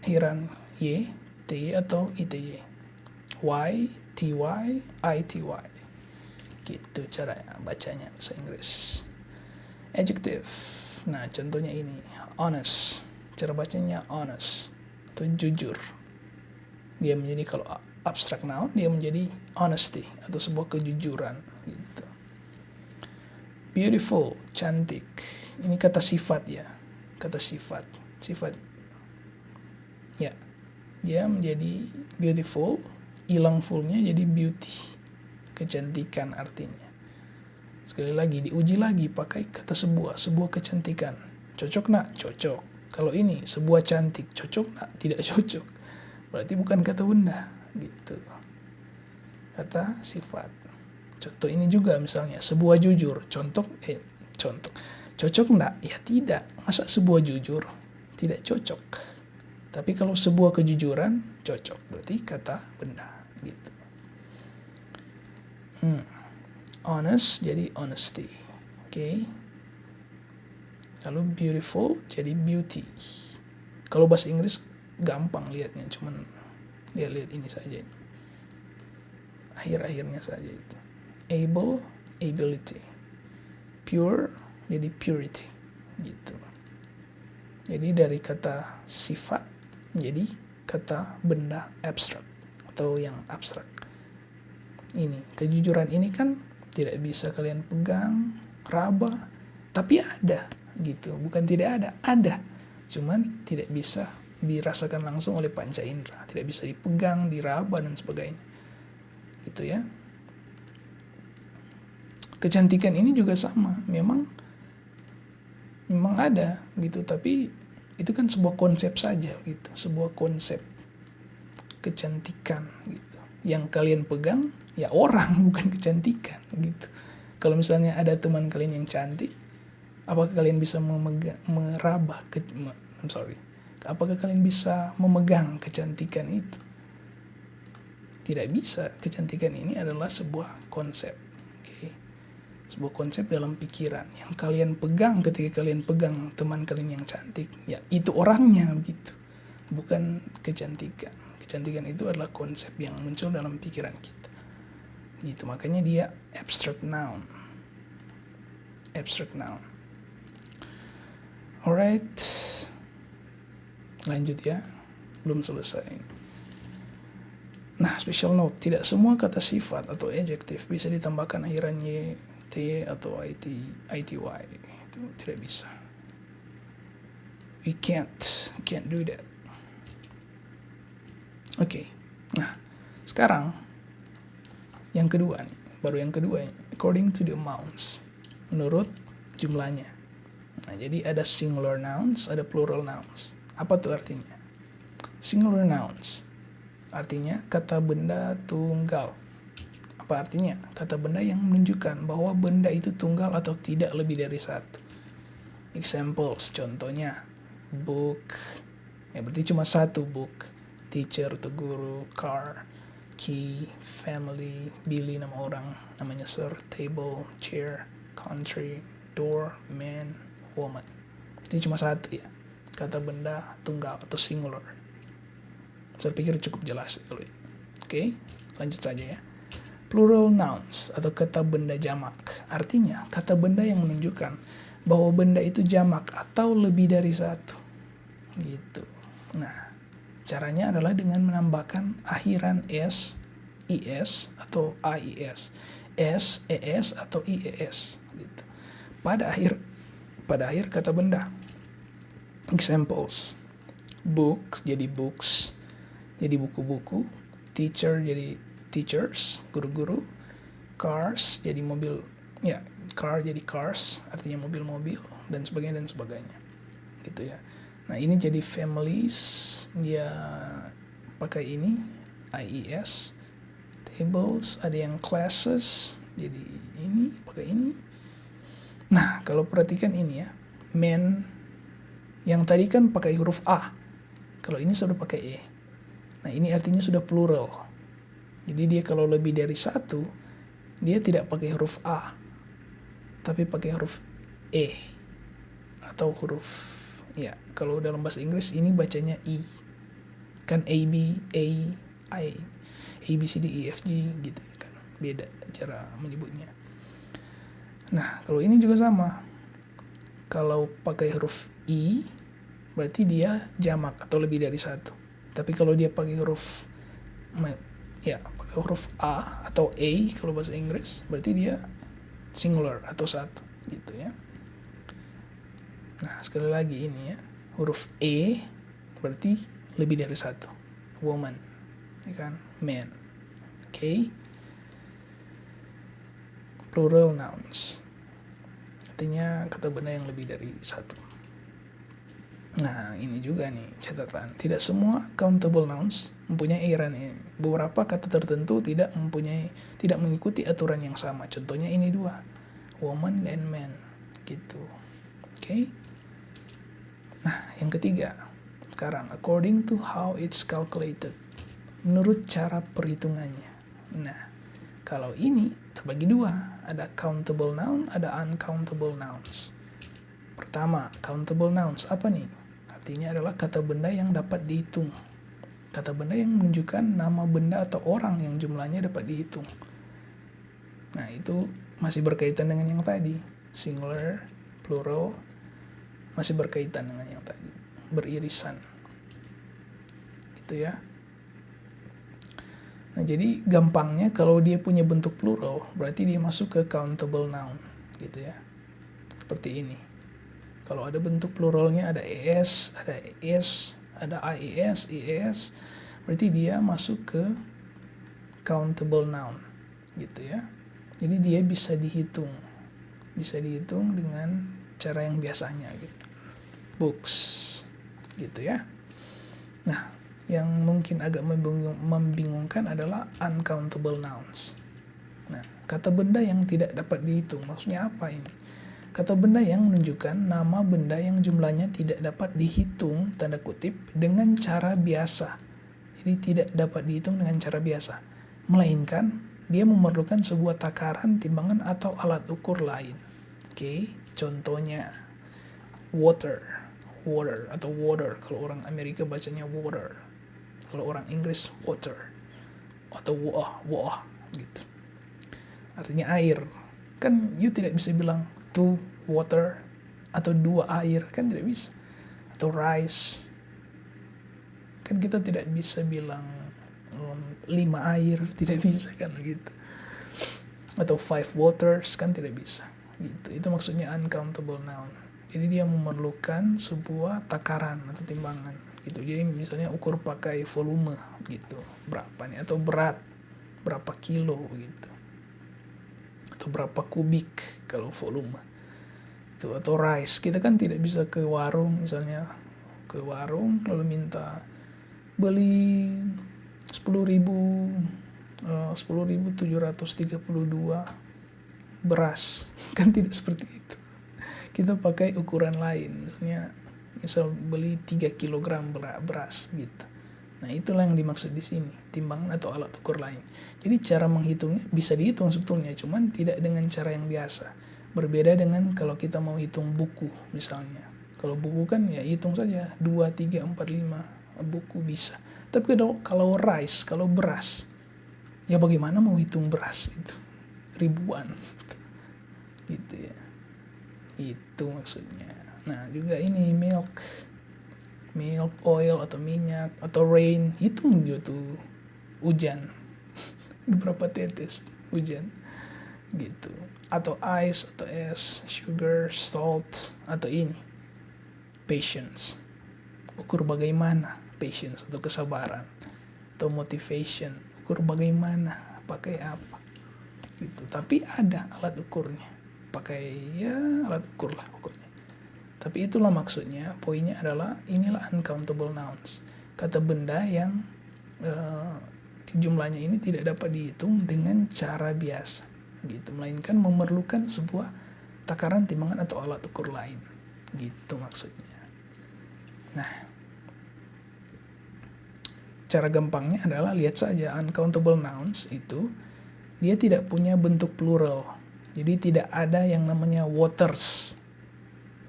akhiran y, ty atau ity, y, ty, ity. Gitu cara bacanya bahasa Inggris. Adjective. Nah, contohnya ini, honest. Cara bacanya honest, itu jujur. Dia menjadi, kalau abstract noun, dia menjadi honesty atau sebuah kejujuran gitu. Beautiful, cantik. Ini kata sifat ya. Kata sifat. Ya. Dia menjadi beautiful, hilang fullnya jadi beauty. Kecantikan artinya. Sekali lagi, diuji lagi pakai kata sebuah kecantikan. Cocok nak? Cocok. Kalau ini sebuah cantik, cocok nak? Tidak cocok. Berarti bukan kata benda gitu. Kata sifat. Contoh ini juga misalnya sebuah jujur, contoh. Cocok enggak? Ya tidak. Masa sebuah jujur tidak cocok. Tapi kalau sebuah kejujuran cocok. Berarti kata benda gitu. Honest jadi honesty. Oke. Lalu beautiful jadi beauty. Kalau bahasa Inggris gampang lihatnya, cuman dia lihat ini saja. Akhir-akhirnya saja itu. Able, ability. Pure jadi purity gitu. Jadi dari kata sifat jadi kata benda abstrak atau yang abstrak. Ini kejujuran ini kan tidak bisa kalian pegang, raba, tapi ada gitu. Bukan tidak ada. Cuman tidak bisa dirasakan langsung oleh panca indera, tidak bisa dipegang, diraba dan sebagainya. Gitu ya. Kecantikan ini juga sama, memang ada gitu, tapi itu kan sebuah konsep saja gitu, sebuah konsep kecantikan gitu. Yang kalian pegang ya orang, bukan kecantikan gitu. Kalau misalnya ada teman kalian yang cantik, apakah kalian bisa apakah kalian bisa memegang kecantikan itu? Tidak bisa. Kecantikan ini adalah sebuah konsep. Okay. Sebuah konsep dalam pikiran yang kalian pegang ketika kalian pegang teman kalian yang cantik. Ya, itu orangnya begitu. Bukan kecantikan. Kecantikan itu adalah konsep yang muncul dalam pikiran kita. Gitu, makanya dia abstract noun. Abstract noun. Alright. Lanjut ya. Belum selesai. Nah, special note, tidak semua kata sifat atau adjective bisa ditambahkan akhiran y, t atau ity. Itu tidak bisa. We can't do that. Oke. Nah, sekarang yang kedua nih, baru yang kedua ini, according to the amounts, menurut jumlahnya. Nah, jadi ada singular nouns, ada plural nouns. Apa tuh artinya? Singular nouns artinya kata benda tunggal. Apa artinya? Kata benda yang menunjukkan bahwa benda itu tunggal atau tidak lebih dari satu. Examples, contohnya book, ya berarti cuma satu book. Teacher atau guru, car, key, family, Billy nama orang, namanya sir, table, chair, country, door, man, woman. Jadi cuma satu ya. Kata benda tunggal atau singular. Saya pikir cukup jelas. Oke, lanjut saja ya. Plural nouns atau kata benda jamak. Artinya kata benda yang menunjukkan bahwa benda itu jamak atau lebih dari satu. Gitu. Nah, caranya adalah dengan menambahkan akhiran s, is atau ies, s, es atau ies. Gitu. Pada akhir kata benda. Examples. Books jadi books, jadi buku-buku. Teacher jadi teachers, guru-guru. Cars jadi mobil, ya, car jadi cars, artinya mobil-mobil dan sebagainya. Gitu ya. Nah ini jadi families, dia pakai ini IES. Tables, ada yang classes, jadi ini pakai ini. Nah kalau perhatikan ini ya, men yang tadi kan pakai huruf A, kalau ini sudah pakai E. Nah ini artinya sudah plural. Jadi dia kalau lebih dari satu, dia tidak pakai huruf A, tapi pakai huruf E atau huruf, ya kalau dalam bahasa Inggris ini bacanya I, kan A B C D E F G gitu kan, beda cara menyebutnya. Nah kalau ini juga sama, kalau pakai huruf I berarti dia jamak atau lebih dari satu, tapi kalau dia pakai huruf pakai huruf A atau A kalau bahasa Inggris berarti dia singular atau satu gitu ya. Nah sekali lagi ini ya, huruf E berarti lebih dari satu, woman ya kan, man. Okay. Plural nouns artinya kata benda yang lebih dari satu. Nah ini juga nih catatan, tidak semua countable nouns mempunyai aturan ini. Beberapa kata tertentu tidak mengikuti aturan yang sama. Contohnya ini dua, woman and man gitu. Okay. Nah yang ketiga sekarang, according to how it's calculated, menurut cara perhitungannya. Nah kalau ini terbagi dua, ada countable noun, ada uncountable nouns. Pertama, countable nouns apa nih? Artinya adalah kata benda yang dapat dihitung. Kata benda yang menunjukkan nama benda atau orang yang jumlahnya dapat dihitung. Nah itu masih berkaitan dengan yang tadi, singular, plural, masih berkaitan dengan yang tadi, beririsan gitu ya. Nah jadi gampangnya kalau dia punya bentuk plural berarti dia masuk ke countable noun gitu ya, seperti ini. Kalau ada bentuk pluralnya, ada ES, ada ES, ada IES, IES, berarti dia masuk ke countable noun gitu ya. Jadi dia bisa dihitung dengan cara yang biasanya gitu, books gitu ya. Nah yang mungkin agak membingungkan adalah uncountable nouns. Nah kata benda yang tidak dapat dihitung, maksudnya apa ini? Kata benda yang menunjukkan nama benda yang jumlahnya tidak dapat dihitung, tanda kutip, dengan cara biasa. Jadi tidak dapat dihitung dengan cara biasa, melainkan dia memerlukan sebuah takaran, timbangan, atau alat ukur lain. Oke, contohnya water atau water. Kalau orang Amerika bacanya water. Kalau orang Inggris water atau wah gitu. Artinya air. Kan you tidak bisa bilang two water atau dua air, kan tidak bisa. Atau rice, kan kita tidak bisa bilang 5 air, tidak bisa kan gitu. Atau 5 waters, kan tidak bisa gitu. Itu maksudnya uncountable noun. Jadi dia memerlukan sebuah takaran atau timbangan gitu. Jadi misalnya ukur pakai volume gitu, berapa nih, atau berat berapa kilo gitu, atau berapa kubik kalau volume itu. Atau rice, kita kan tidak bisa ke warung, misalnya ke warung lalu minta beli 10.732 beras, kan tidak seperti itu. Kita pakai ukuran lain, misal beli 3 kg beras gitu. Nah itulah yang dimaksud di sini, timbangan atau alat ukur lain. Jadi cara menghitungnya bisa dihitung sebetulnya, cuman tidak dengan cara yang biasa. Berbeda dengan kalau kita mau hitung buku misalnya. Kalau buku kan ya hitung saja 2, 3, 4, 5 buku bisa. Tapi kalau rice, kalau beras, ya bagaimana mau hitung beras itu? Ribuan gitu ya. Itu maksudnya. Nah juga ini milk, oil atau minyak, atau rain, hitung juga tuh hujan berapa tetes hujan gitu. Atau ice atau es, sugar, salt, atau ini patience, ukur bagaimana patience atau kesabaran. Atau motivation, ukur bagaimana, pakai apa gitu. Tapi ada alat ukurnya, pakai ya alat ukur lah pokoknya. Tapi itulah maksudnya, poinnya adalah inilah uncountable nouns. Kata benda yang jumlahnya ini tidak dapat dihitung dengan cara biasa, gitu, melainkan memerlukan sebuah takaran, timbangan, atau alat ukur lain, gitu maksudnya. Nah, cara gampangnya adalah lihat saja uncountable nouns itu dia tidak punya bentuk plural. Jadi tidak ada yang namanya waters.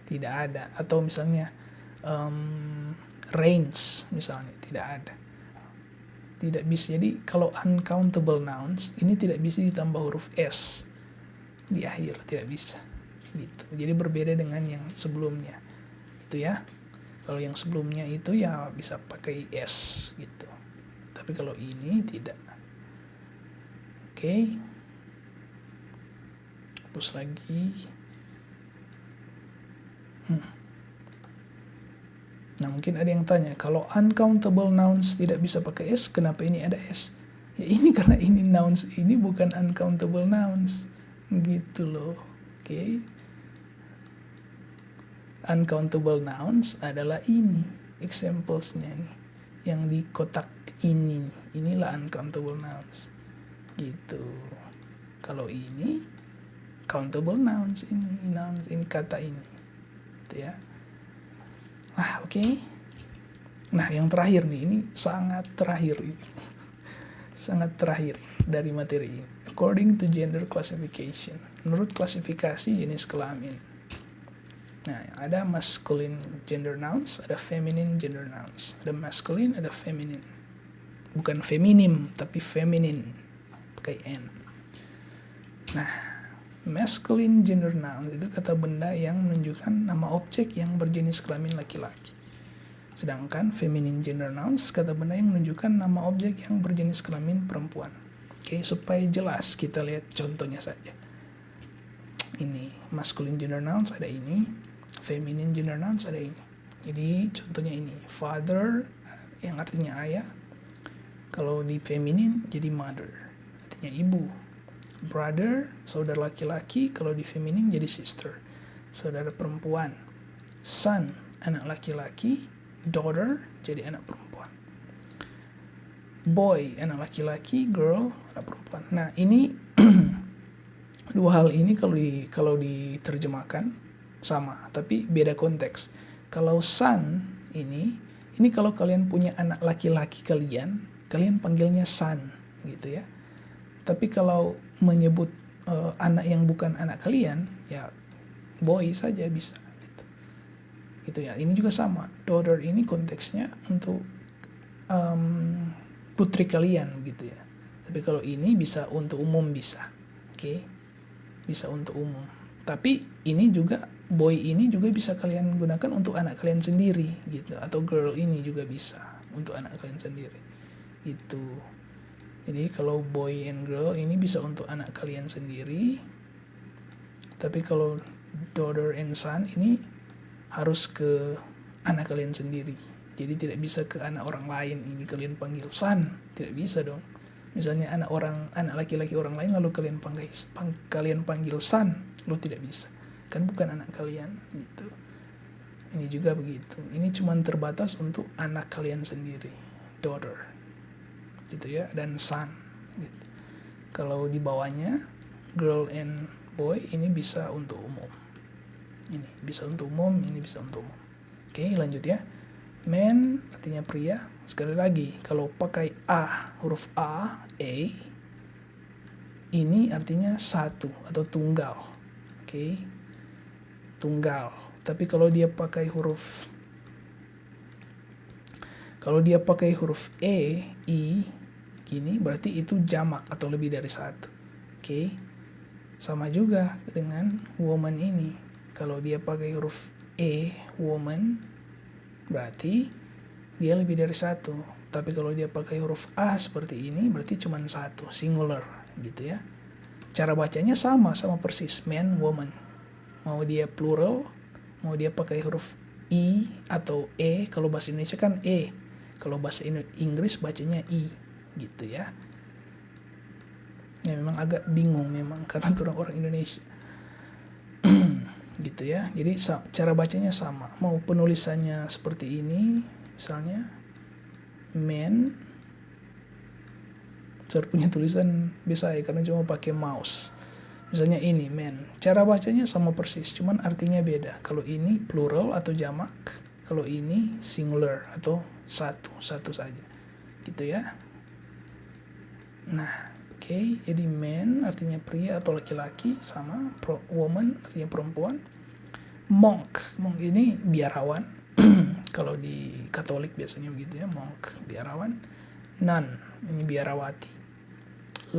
Tidak ada. Atau misalnya rains misalnya, tidak ada. Tidak bisa. Jadi kalau uncountable nouns ini tidak bisa ditambah huruf S di akhir, tidak bisa. Gitu. Jadi berbeda dengan yang sebelumnya. Itu ya. Kalau yang sebelumnya itu ya bisa pakai S gitu. Tapi kalau ini tidak. Oke. Terus lagi. Nah, mungkin ada yang tanya, kalau uncountable nouns tidak bisa pakai S, kenapa ini ada S? Ya ini karena ini nouns ini bukan uncountable nouns. Gitu loh. Oke. Uncountable nouns adalah ini, examplesnya nih. Yang di kotak ini nih. Inilah uncountable nouns. Gitu. Kalau ini countable nouns ini kata ini. Gitu ya. Oke. Nah, yang terakhir nih, ini sangat terakhir dari materi ini. According to gender classification, menurut klasifikasi jenis kelamin. Nah, ada masculine gender nouns, ada feminine gender nouns. Ada masculine, ada feminine. Bukan feminim, tapi feminine. Pakai N. Nah, masculine gender nouns itu kata benda yang menunjukkan nama objek yang berjenis kelamin laki-laki. Sedangkan feminine gender nouns kata benda yang menunjukkan nama objek yang berjenis kelamin perempuan. Oke, supaya jelas kita lihat contohnya saja. Ini masculine gender nouns ada ini, feminine gender nouns ada ini. Jadi contohnya ini, father yang artinya ayah. Kalau di feminine jadi mother, artinya ibu. Brother, saudara laki-laki, kalau di feminin jadi sister, saudara perempuan. Son, anak laki-laki. Daughter, jadi anak perempuan. Boy, anak laki-laki. Girl, anak perempuan. Nah, ini dua hal ini kalau diterjemahkan sama, tapi beda konteks. Kalau son ini kalau kalian punya anak laki-laki kalian panggilnya son, gitu ya. Tapi kalau menyebut anak yang bukan anak kalian, ya boy saja bisa. Gitu ya. Ini juga sama. Daughter ini konteksnya untuk putri kalian, gitu ya. Tapi kalau ini bisa untuk umum bisa. Oke. Bisa untuk umum. Tapi ini juga boy ini juga bisa kalian gunakan untuk anak kalian sendiri, gitu. Atau girl ini juga bisa untuk anak kalian sendiri. Gitu. Jadi kalau boy and girl ini bisa untuk anak kalian sendiri. Tapi kalau daughter and son ini harus ke anak kalian sendiri. Jadi tidak bisa ke anak orang lain ini kalian panggil son. Tidak bisa dong. Misalnya anak laki-laki orang lain lalu kalian panggil son, lo tidak bisa. Kan bukan anak kalian gitu. Ini juga begitu. Ini cuma terbatas untuk anak kalian sendiri. Daughter. Gitu ya, dan son gitu. Kalau di bawahnya girl and boy ini bisa untuk umum. Ini bisa untuk umum, ini bisa untuk umum. Oke, lanjut ya. Man artinya pria. Sekali lagi, kalau pakai huruf A, ini artinya satu atau tunggal. Oke. Tunggal. Tapi kalau dia pakai huruf E, I, gini, berarti itu jamak atau lebih dari satu. Oke. Sama juga dengan woman ini. Kalau dia pakai huruf E, woman, berarti dia lebih dari satu. Tapi kalau dia pakai huruf A seperti ini, berarti cuma satu, singular, gitu ya. Cara bacanya sama persis, man, woman. Mau dia plural, mau dia pakai huruf I atau E, kalau bahasa Indonesia kan E. Kalau bahasa Inggris bacanya I, gitu ya. Ya memang agak bingung memang karena orang Indonesia. Gitu gitu ya. Jadi cara bacanya sama. Mau penulisannya seperti ini, misalnya man, saya punya tulisan bisa ya karena cuma pakai mouse. Misalnya ini man, cara bacanya sama persis, cuman artinya beda. Kalau ini plural atau jamak, kalau ini singular atau satu saja, gitu ya. Nah, oke, jadi man artinya pria atau laki-laki, sama woman artinya perempuan. Monk ini biarawan. Kalau di Katolik biasanya begitu ya, monk biarawan. Nun ini biarawati.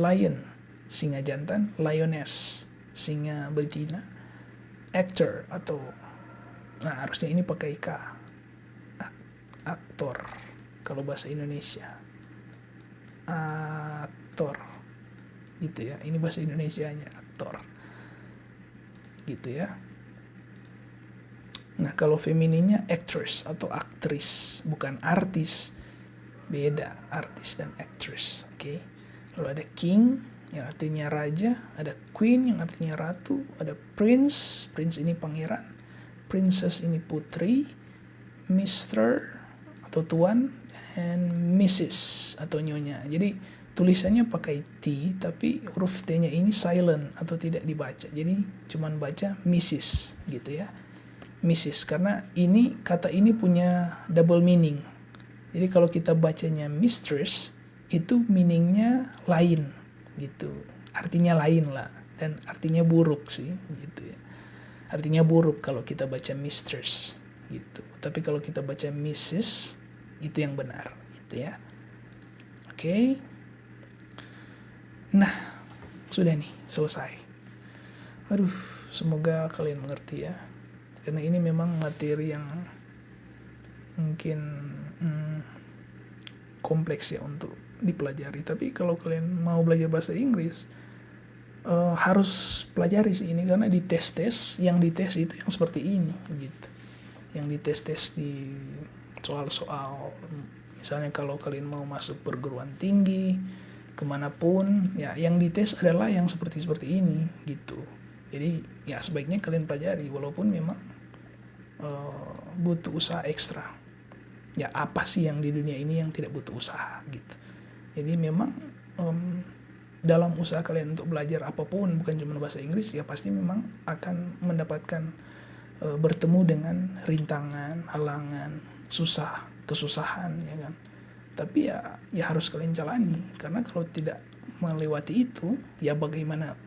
Lion singa jantan, lioness singa betina. Actor atau harusnya ini pakai K, aktor kalau bahasa Indonesia, aktor gitu ya, ini bahasa Indonesianya aktor gitu ya. Nah, kalau femininnya actress atau aktris, bukan artis. Beda artis dan actress, oke. Lalu ada king yang artinya raja, ada queen yang artinya ratu, ada prince ini pangeran, princess ini putri, Mr. atau tuan, and Mrs. atau nyonya. Jadi tulisannya pakai T, tapi huruf T-nya ini silent atau tidak dibaca. Jadi cuman baca Mrs. gitu ya. Mrs. karena ini kata ini punya double meaning. Jadi kalau kita bacanya mistress itu meaningnya lain gitu. Artinya lain lah dan artinya buruk sih gitu ya. Artinya buruk kalau kita baca mistress gitu. Tapi kalau kita baca Mrs. itu yang benar gitu ya. Oke. Nah, sudah nih selesai. Aduh, semoga kalian mengerti ya. Karena ini memang materi yang mungkin kompleks ya untuk dipelajari. Tapi kalau kalian mau belajar bahasa Inggris, harus pelajari sih ini, karena di tes yang dites itu yang seperti ini gitu. Yang dites di soal-soal, misalnya kalau kalian mau masuk perguruan tinggi kemanapun ya, yang dites adalah yang seperti ini gitu. Jadi ya sebaiknya kalian pelajari, walaupun memang butuh usaha ekstra. Ya apa sih yang di dunia ini yang tidak butuh usaha gitu. Jadi memang dalam usaha kalian untuk belajar apapun, bukan cuma bahasa Inggris, ya pasti memang akan mendapatkan bertemu dengan rintangan, halangan, kesusahan ya kan. Tapi ya harus kalian jalani, karena kalau tidak melewati itu ya bagaimana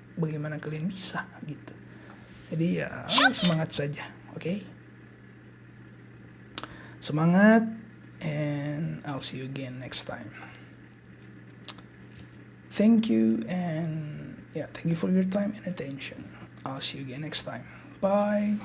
kalian bisa gitu. Jadi ya semangat saja, oke? Semangat, and I'll see you again next time. Thank you, and thank you for your time and attention. I'll see you again next time. Bye.